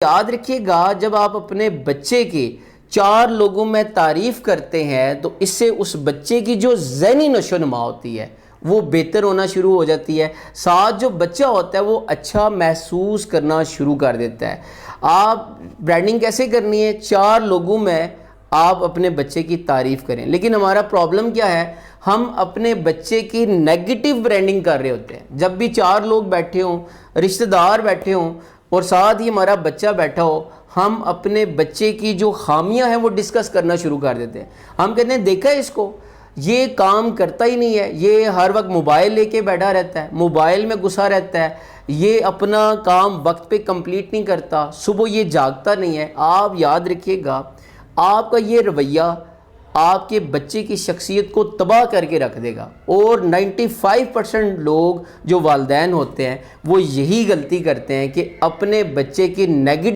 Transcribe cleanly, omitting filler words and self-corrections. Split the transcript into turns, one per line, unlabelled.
یاد رکھیے گا جب آپ اپنے بچے کی 4 لوگوں میں تعریف کرتے ہیں تو اس سے اس بچے کی جو ذہنی نشو و نما ہوتی ہے وہ بہتر ہونا شروع ہو جاتی ہے، ساتھ جو بچہ ہوتا ہے وہ اچھا محسوس کرنا شروع کر دیتا ہے۔ آپ برانڈنگ کیسے کرنی ہے؟ 4 لوگوں میں آپ اپنے بچے کی تعریف کریں، لیکن ہمارا پرابلم کیا ہے؟ ہم اپنے بچے کی نیگیٹو برانڈنگ کر رہے ہوتے ہیں۔ جب بھی 4 لوگ بیٹھے ہوں، رشتہ دار بیٹھے ہوں اور ساتھ ہی ہمارا بچہ بیٹھا ہو، ہم اپنے بچے کی جو خامیاں ہیں وہ ڈسکس کرنا شروع کر دیتے ہیں۔ ہم کہتے ہیں دیکھا ہے اس کو، یہ کام کرتا ہی نہیں ہے، یہ ہر وقت موبائل لے کے بیٹھا رہتا ہے، موبائل میں گھسا رہتا ہے، یہ اپنا کام وقت پہ کمپلیٹ نہیں کرتا، صبح یہ جاگتا نہیں ہے۔ آپ یاد رکھیے گا آپ کا یہ رویہ آپ کے بچے کی شخصیت کو تباہ کر کے رکھ دے گا، اور 95% لوگ جو والدین ہوتے ہیں وہ یہی غلطی کرتے ہیں کہ اپنے بچے کی نیگیٹو